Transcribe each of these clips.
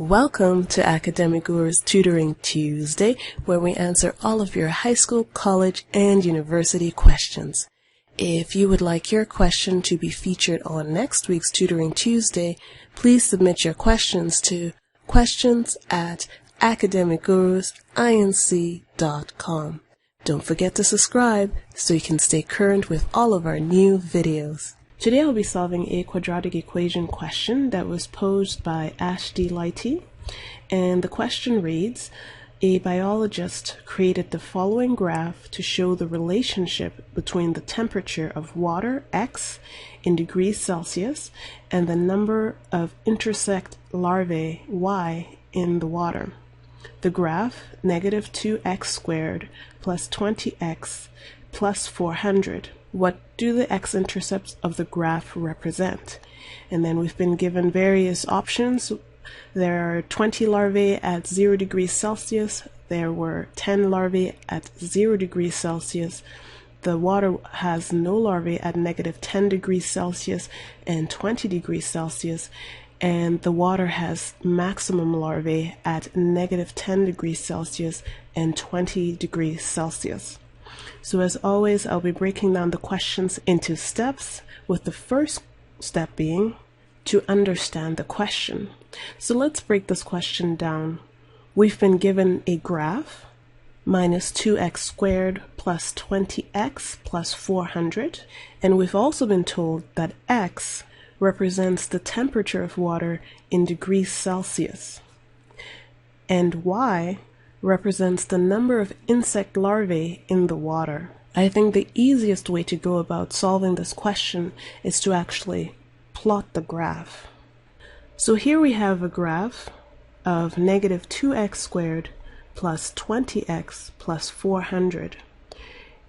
Welcome to Academic Guru's Tutoring Tuesday, where we answer all of your high school, college, and university questions. If you would like your question to be featured on next week's Tutoring Tuesday, please submit your questions to questions@academicgurusinc.com. Don't forget to subscribe so you can stay current with all of our new videos. Today I'll be solving a quadratic equation question that was posed by Ash D. Lighty, and the question reads, a biologist created the following graph to show the relationship between the temperature of water, X, in degrees Celsius, and the number of insect larvae, Y, in the water. The graph, negative 2x squared plus 20x plus 400. What do the x-intercepts of the graph represent? And then we've been given various options. There are 20 larvae at 0 degrees Celsius. There were 10 larvae at 0 degrees Celsius. The water has no larvae at negative 10 degrees Celsius and 20 degrees Celsius. And the water has maximum larvae at negative 10 degrees Celsius and 20 degrees Celsius. So as always, I'll be breaking down the questions into steps, with the first step being to understand the question. So let's break this question down. We've been given a graph, minus 2x squared plus 20x plus 400, and we've also been told that x represents the temperature of water in degrees Celsius, and y represents the number of insect larvae in the water. I think the easiest way to go about solving this question is to actually plot the graph. So here we have a graph of negative 2x squared plus 20x plus 400.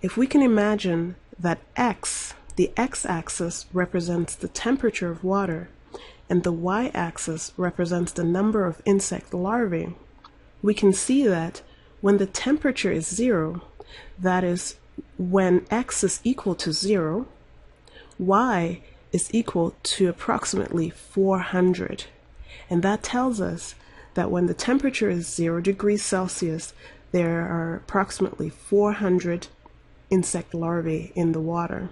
If we can imagine that x, the x-axis, represents the temperature of water, and the y-axis represents the number of insect larvae, we can see that when the temperature is 0, that is when x is equal to 0, y is equal to approximately 400. And that tells us that when the temperature is 0 degrees Celsius, there are approximately 400 insect larvae in the water.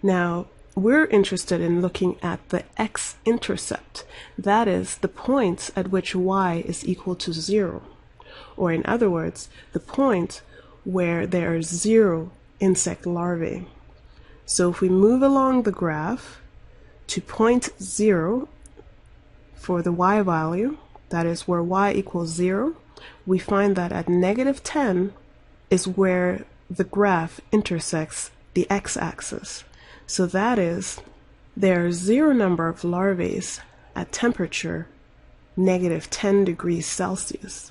Now, we're interested in looking at the x-intercept, that is, the points at which y is equal to 0, or in other words, the point where there are 0 insect larvae. So if we move along the graph to point 0 for the y value, that is where y equals 0, we find that at negative 10 is where the graph intersects the x-axis. So that is, there are 0 number of larvae at temperature negative 10 degrees Celsius.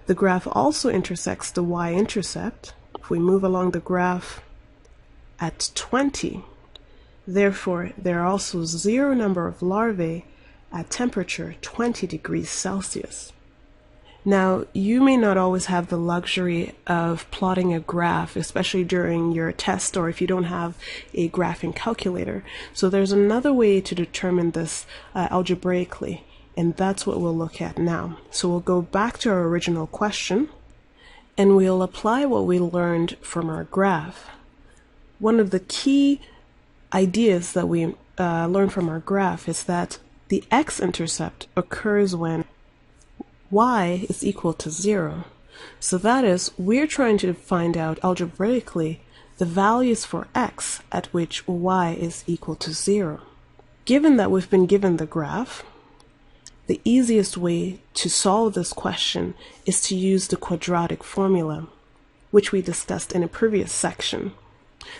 The graph also intersects the y-intercept. If we move along the graph at 20, therefore there are also 0 number of larvae at temperature 20 degrees Celsius. Now, you may not always have the luxury of plotting a graph, especially during your test or if you don't have a graphing calculator. So there's another way to determine this algebraically, and that's what we'll look at now. So we'll go back to our original question, and we'll apply what we learned from our graph. One of the key ideas that we learned from our graph is that the x-intercept occurs when y is equal to 0. So that is, we're trying to find out algebraically the values for x at which y is equal to 0. Given that we've been given the graph, the easiest way to solve this question is to use the quadratic formula, which we discussed in a previous section.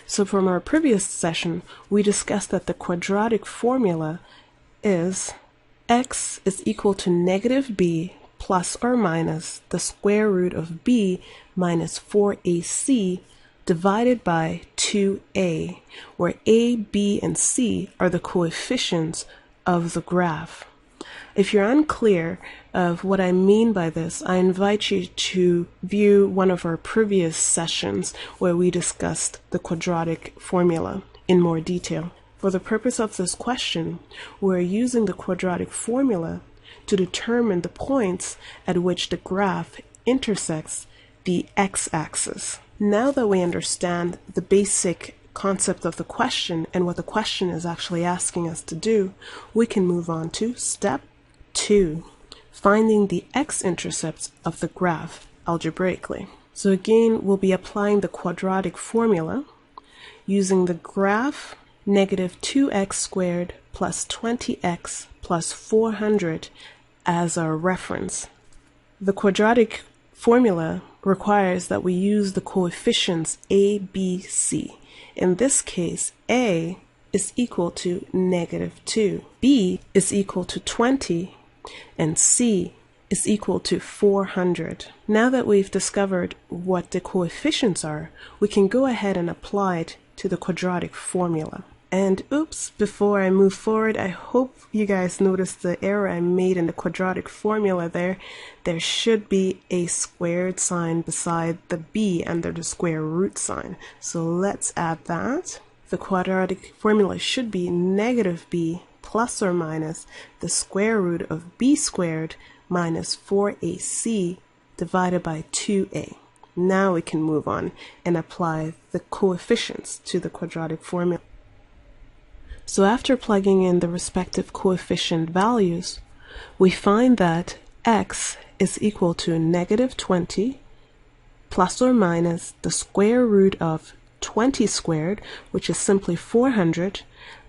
So from our previous session, we discussed that the quadratic formula is x is equal to negative b plus or minus the square root of b minus 4ac divided by 2a, where a, b, and c are the coefficients of the graph. If you're unclear of what I mean by this, I invite you to view one of our previous sessions where we discussed the quadratic formula in more detail. For the purpose of this question, we're using the quadratic formula to determine the points at which the graph intersects the x-axis. Now that we understand the basic concept of the question and what the question is actually asking us to do, we can move on to step 2, finding the x-intercepts of the graph algebraically. So again, we'll be applying the quadratic formula using the graph negative 2x squared plus 20x plus 400 as our reference. The quadratic formula requires that we use the coefficients a, b, c. In this case, a is equal to negative 2, b is equal to 20, and c is equal to 400. Now that we've discovered what the coefficients are, we can go ahead and apply it to the quadratic formula. And oops, before I move forward, I hope you guys noticed the error I made in the quadratic formula there. There should be a squared sign beside the b under the square root sign. So let's add that. The quadratic formula should be negative b plus or minus the square root of b squared minus 4ac divided by 2a. Now we can move on and apply the coefficients to the quadratic formula. So after plugging in the respective coefficient values, we find that x is equal to negative 20 plus or minus the square root of 20 squared, which is simply 400,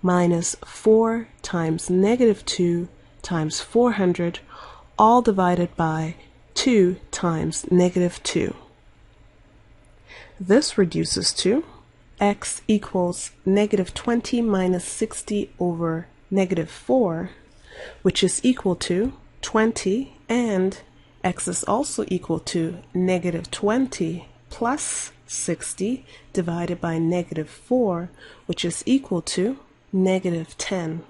minus 4 times negative 2 times 400, all divided by 2 times negative 2. This reduces to x equals negative 20 minus 60 over negative 4, which is equal to 20, and x is also equal to negative 20 plus 60 divided by negative 4, which is equal to negative 10.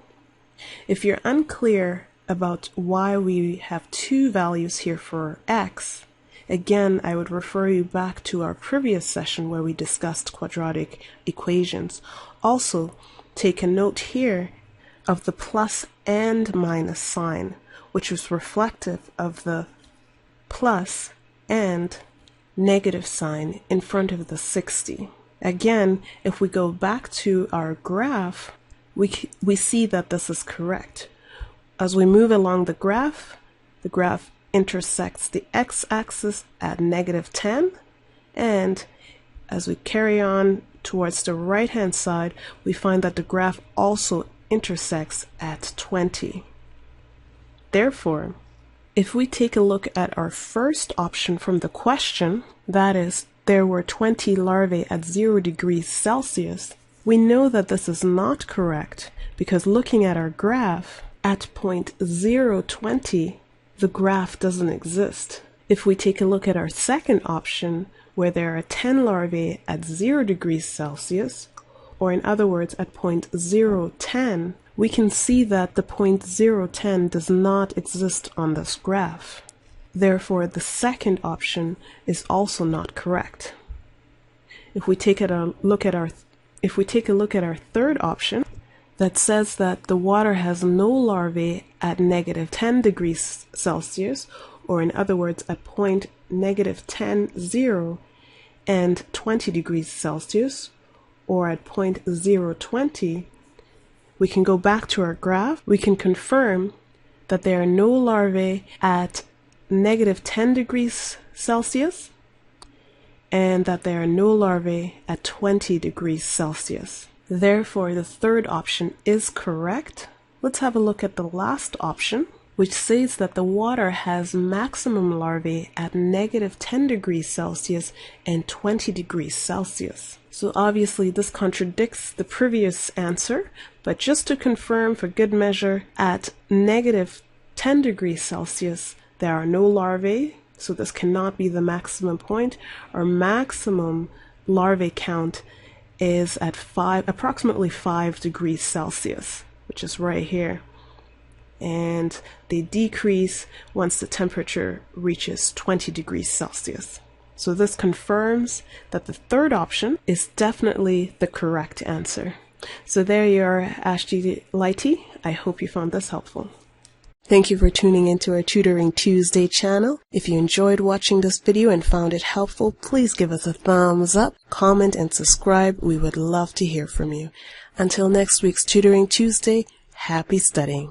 If you're unclear about why we have two values here for x, again, I would refer you back to our previous session where we discussed quadratic equations. Also, take a note here of the plus and minus sign, which is reflective of the plus and negative sign in front of the 60. Again, if we go back to our graph, we see that this is correct. As we move along the graph intersects the x-axis at negative 10, and as we carry on towards the right-hand side, we find that the graph also intersects at 20. Therefore, if we take a look at our first option from the question, that is, there were 20 larvae at 0 degrees Celsius, we know that this is not correct because looking at our graph, at point 020, the graph doesn't exist. If we take a look at our second option, where there are 10 larvae at 0 degrees Celsius, or in other words, at point 010, we can see that the point 010 does not exist on this graph. Therefore, the second option is also not correct. If we take a look at our third option, that says that the water has no larvae at negative 10 degrees Celsius, or in other words, at point negative 10, 0, and 20 degrees Celsius, or at point 020, we can go back to our graph. We can confirm that there are no larvae at negative 10 degrees Celsius, and that there are no larvae at 20 degrees Celsius. Therefore, the third option is correct. Let's have a look at the last option, which says that the water has maximum larvae at negative 10 degrees Celsius and 20 degrees Celsius. So obviously this contradicts the previous answer, but just to confirm for good measure, at negative 10 degrees Celsius, there are no larvae, so this cannot be the maximum point. Our maximum larvae count is at approximately 5 degrees Celsius, which is right here. And they decrease once the temperature reaches 20 degrees Celsius. So this confirms that the third option is definitely the correct answer. So there you are, Algebraically. I hope you found this helpful. Thank you for tuning into our Tutoring Tuesday channel. If you enjoyed watching this video and found it helpful, please give us a thumbs up, comment, and subscribe. We would love to hear from you. Until next week's Tutoring Tuesday, happy studying.